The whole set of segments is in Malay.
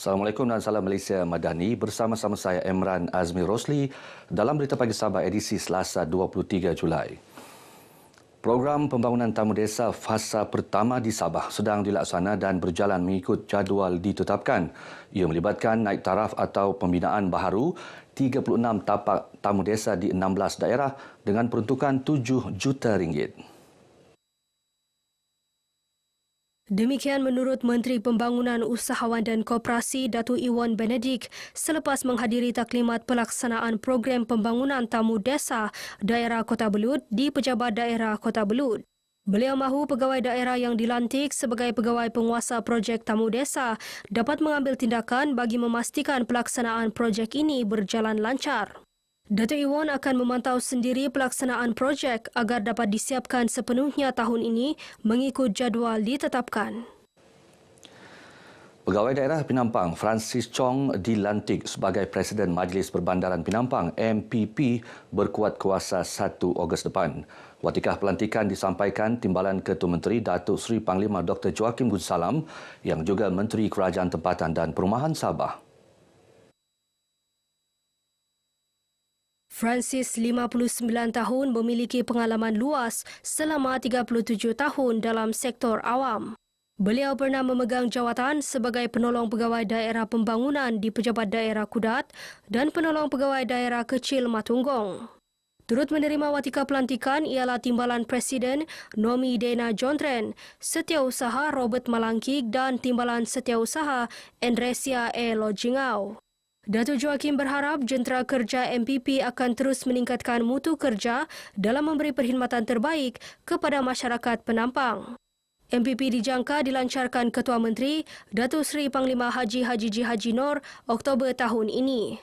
Assalamualaikum dan salam Malaysia Madani. Bersama-sama saya Emran Azmi Rosli dalam Berita Pagi Sabah edisi Selasa 23 Julai. Program pembangunan tamu desa fasa pertama di Sabah sedang dilaksana dan berjalan mengikut jadual ditetapkan. Ia melibatkan naik taraf atau pembinaan baharu 36 tapak tamu desa di 16 daerah dengan peruntukan 7 juta ringgit. Demikian menurut Menteri Pembangunan Usahawan dan Koperasi Datuk Iwan Benedik selepas menghadiri taklimat pelaksanaan program pembangunan tamu desa daerah Kota Belud di Pejabat Daerah Kota Belud. Beliau mahu pegawai daerah yang dilantik sebagai pegawai penguasa projek tamu desa dapat mengambil tindakan bagi memastikan pelaksanaan projek ini berjalan lancar. Datuk Iwan akan memantau sendiri pelaksanaan projek agar dapat disiapkan sepenuhnya tahun ini mengikut jadual ditetapkan. Pegawai daerah Penampang Francis Chong dilantik sebagai Presiden Majlis Perbandaran Penampang MPP berkuat kuasa 1 Ogos depan. Watikah pelantikan disampaikan Timbalan Ketua Menteri Datuk Seri Panglima Dr. Joachim Gunsalam yang juga Menteri Kerajaan Tempatan dan Perumahan Sabah. Francis, 59 tahun, memiliki pengalaman luas selama 37 tahun dalam sektor awam. Beliau pernah memegang jawatan sebagai penolong pegawai daerah pembangunan di Pejabat Daerah Kudat dan penolong pegawai daerah kecil Matunggong. Turut menerima watika pelantikan ialah Timbalan Presiden Nomi Dena Jontren, Setiausaha Robert Malangkik dan Timbalan Setiausaha Endresia E. Lojingau. Datuk Joachim berharap jentera kerja MPP akan terus meningkatkan mutu kerja dalam memberi perkhidmatan terbaik kepada masyarakat Penampang. MPP dijangka dilancarkan Ketua Menteri Datuk Seri Panglima Haji J. Haji Nor Oktober tahun ini.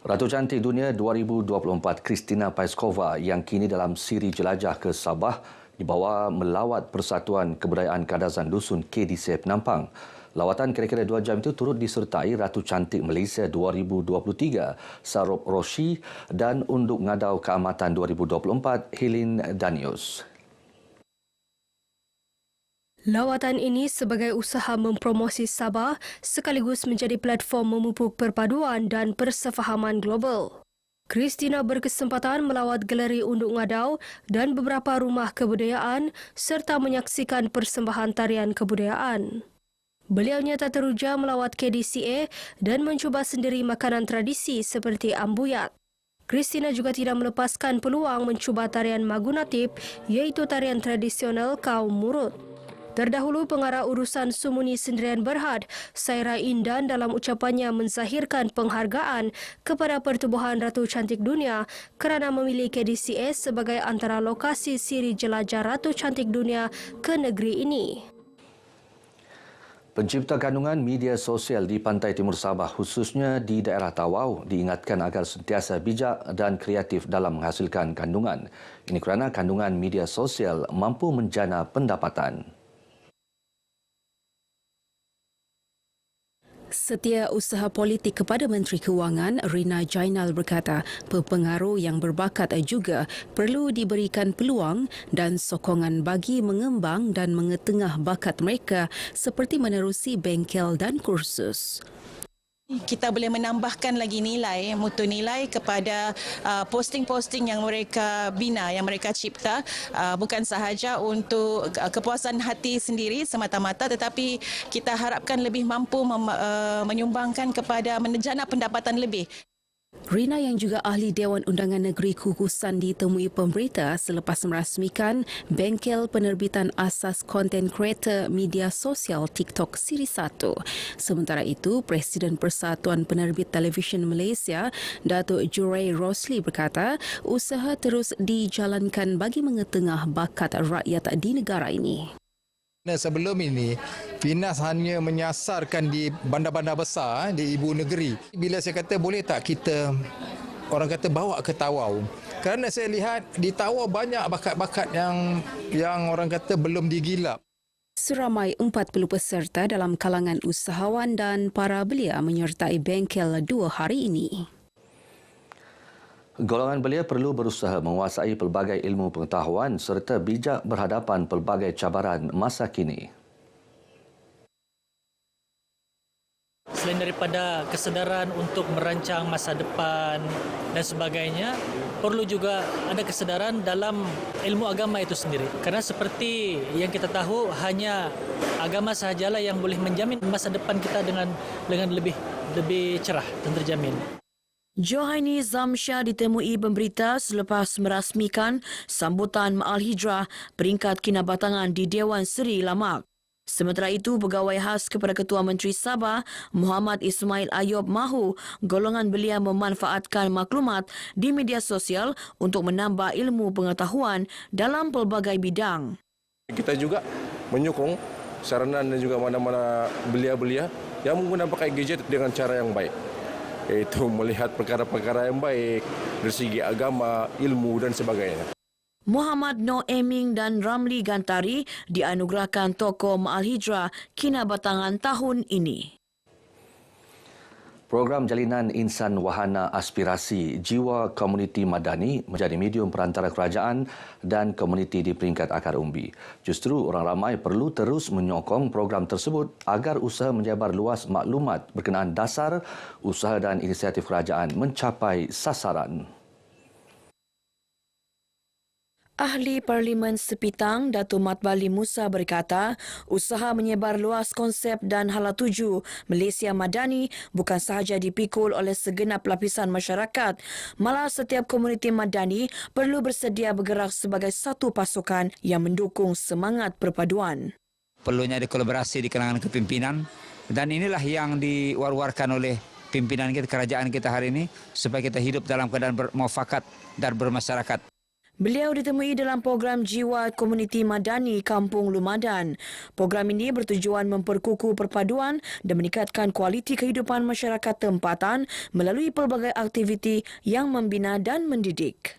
Ratu Cantik Dunia 2024 Kristina Paiskova yang kini dalam siri jelajah ke Sabah dibawa melawat Persatuan Kebudayaan Kadazan Dusun KDC Penampang. Lawatan kira-kira 2 jam itu turut disertai Ratu Cantik Malaysia 2023 Sarop Roshi dan Unduk Ngadau Keamatan 2024 Helene Danius. Lawatan ini sebagai usaha mempromosi Sabah sekaligus menjadi platform memupuk perpaduan dan persefahaman global. Kristina berkesempatan melawat galeri Unduk Ngadau dan beberapa rumah kebudayaan serta menyaksikan persembahan tarian kebudayaan. Beliau nyata teruja melawat KDCA dan mencuba sendiri makanan tradisi seperti ambuyat. Kristina juga tidak melepaskan peluang mencuba tarian Magunatip iaitu tarian tradisional kaum Murut. Terdahulu pengarah urusan Sumuni Sendirian Berhad, Saira Indan dalam ucapannya menzahirkan penghargaan kepada Pertubuhan Ratu Cantik Dunia kerana memilih KDCA sebagai antara lokasi siri jelajah Ratu Cantik Dunia ke negeri ini. Pencipta kandungan media sosial di pantai timur Sabah khususnya di daerah Tawau diingatkan agar sentiasa bijak dan kreatif dalam menghasilkan kandungan. Ini kerana kandungan media sosial mampu menjana pendapatan. Setiausaha Politik kepada Menteri Kewangan Rina Jainal berkata pepengaruh yang berbakat juga perlu diberikan peluang dan sokongan bagi mengembang dan mengetengah bakat mereka seperti menerusi bengkel dan kursus. Kita boleh menambahkan lagi nilai, mutu nilai kepada posting-posting yang mereka bina, yang mereka cipta, bukan sahaja untuk kepuasan hati sendiri semata-mata tetapi kita harapkan lebih mampu menyumbangkan kepada menjana pendapatan lebih. Rina yang juga ahli Dewan Undangan Negeri Kukusan ditemui pemberita selepas merasmikan bengkel penerbitan asas konten kreator media sosial TikTok Siri 1. Sementara itu, Presiden Persatuan Penerbit Televisyen Malaysia, Datuk Jurai Rosli berkata, usaha terus dijalankan bagi mengetengah bakat rakyat di negara ini. Sebelum ini, Finas hanya menyasarkan di bandar-bandar besar di ibu negeri. Bila saya kata boleh tak kita orang kata bawa ke Tawau. Kerana saya lihat di Tawau banyak bakat-bakat yang orang kata belum digilap. Seramai 40 peserta dalam kalangan usahawan dan para belia menyertai bengkel 2 hari ini. Golongan belia perlu berusaha menguasai pelbagai ilmu pengetahuan serta bijak berhadapan pelbagai cabaran masa kini. selain daripada kesedaran untuk merancang masa depan dan sebagainya, perlu juga ada kesedaran dalam ilmu agama itu sendiri. Karena seperti yang kita tahu, hanya agama sahajalah yang boleh menjamin masa depan kita dengan lebih cerah dan terjamin. Johaini Zamsyah ditemui pemberita selepas merasmikan sambutan Ma'al Hijrah peringkat kinabatangan di Dewan Seri Lamak. Sementara itu, Pegawai Khas kepada Ketua Menteri Sabah, Muhammad Ismail Ayub mahu golongan belia memanfaatkan maklumat di media sosial untuk menambah ilmu pengetahuan dalam pelbagai bidang. Kita juga menyokong saranan dan juga mana-mana belia-belia yang menggunakan pakai gadget dengan cara yang baik, iaitu melihat perkara-perkara yang baik dari segi agama, ilmu dan sebagainya. Muhammad Noor Eming dan Ramli Gantari dianugerahkan tokoh Ma'al Hijrah kinabatangan tahun ini. Program Jalinan Insan Wahana Aspirasi Jiwa Komuniti Madani menjadi medium perantara kerajaan dan komuniti di peringkat akar umbi. Justru orang ramai perlu terus menyokong program tersebut agar usaha menyebar luas maklumat berkenaan dasar usaha dan inisiatif kerajaan mencapai sasaran. Ahli Parlimen Sepitang, Datuk Mat Bali Musa berkata, usaha menyebar luas konsep dan hala tuju Malaysia Madani bukan sahaja dipikul oleh segenap lapisan masyarakat, malah setiap komuniti Madani perlu bersedia bergerak sebagai satu pasukan yang mendukung semangat perpaduan. Perlunya ada kolaborasi di kalangan kepimpinan dan inilah yang diwar-warkan oleh pimpinan kita, kerajaan kita hari ini supaya kita hidup dalam keadaan bermuafakat dan bermasyarakat. Beliau ditemui dalam program Jiwa Komuniti Madani Kampung Lumadan. Program ini bertujuan memperkukuh perpaduan dan meningkatkan kualiti kehidupan masyarakat tempatan melalui pelbagai aktiviti yang membina dan mendidik.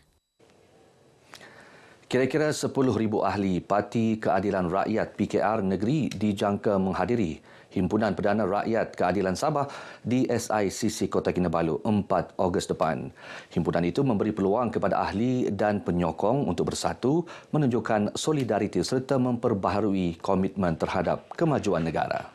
Kira-kira 10,000 ahli Parti Keadilan Rakyat PKR negeri dijangka menghadiri Himpunan Perdana Rakyat Keadilan Sabah di SICC Kota Kinabalu 4 Ogos depan. Himpunan itu memberi peluang kepada ahli dan penyokong untuk bersatu, menunjukkan solidariti serta memperbaharui komitmen terhadap kemajuan negara.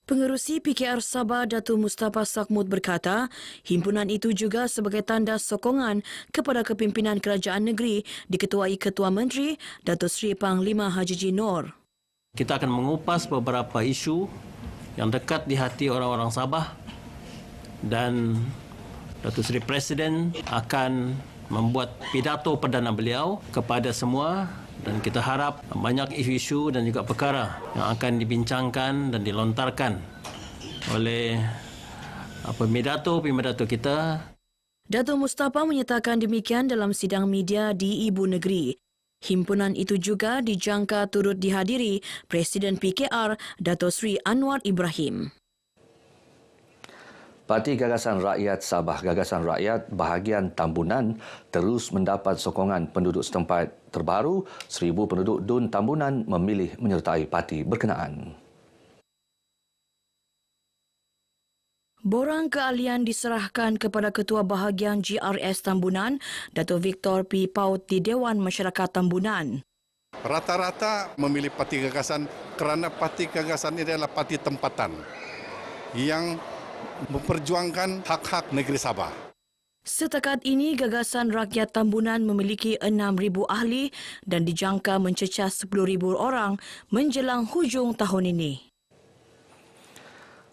Pengerusi PKR Sabah Datuk Mustafa Sakmud berkata, himpunan itu juga sebagai tanda sokongan kepada kepimpinan kerajaan negeri diketuai Ketua Menteri Datuk Seri Panglima Haji G. Noor. Kita akan mengupas beberapa isu yang dekat di hati orang-orang Sabah dan Datuk Seri Presiden akan membuat pidato perdana beliau kepada semua dan kita harap banyak isu-isu dan juga perkara yang akan dibincangkan dan dilontarkan oleh pidato kita. Datuk Mustafa menyatakan demikian dalam sidang media di Ibu Negeri. Himpunan itu juga dijangka turut dihadiri Presiden PKR Datuk Seri Anwar Ibrahim. Parti Gagasan Rakyat Sabah Gagasan Rakyat bahagian Tambunan terus mendapat sokongan penduduk setempat. Terbaru, 1,000 penduduk Dun Tambunan memilih menyertai parti berkenaan. Borang keahlian diserahkan kepada Ketua Bahagian GRS Tambunan, Datuk Victor P. Paut di Dewan Masyarakat Tambunan. Rata-rata memilih Parti Gagasan kerana Parti Gagasan ini adalah parti tempatan yang memperjuangkan hak-hak negeri Sabah. Setakat ini, Gagasan Rakyat Tambunan memiliki 6,000 ahli dan dijangka mencecah 10,000 orang menjelang hujung tahun ini.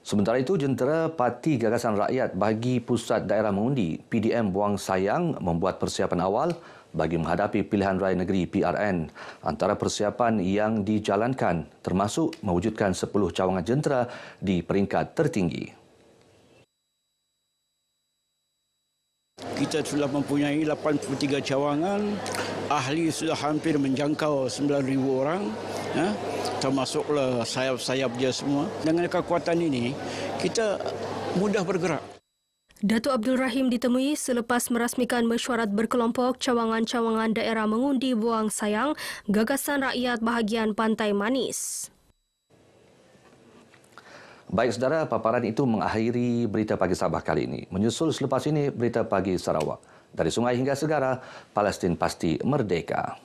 Sementara itu, jentera Parti Gagasan Rakyat bagi Pusat Daerah Mengundi PDM Buang Sayang membuat persiapan awal bagi menghadapi pilihan raya negeri PRN. Antara persiapan yang dijalankan termasuk mewujudkan 10 cawangan jentera di peringkat tertinggi. Kita sudah mempunyai 83 cawangan, ahli sudah hampir menjangkau 9,000 orang, termasuklah sayap-sayap dia semua. Dengan kekuatan ini, kita mudah bergerak. Datuk Abdul Rahim ditemui selepas merasmikan mesyuarat berkelompok cawangan-cawangan daerah mengundi Buang Sayang, Gagasan Rakyat bahagian Pantai Manis. Baik saudara, paparan itu mengakhiri Berita Pagi Sabah kali ini. Menyusul selepas ini Berita Pagi Sarawak. Dari sungai hingga segara, Palestin pasti merdeka.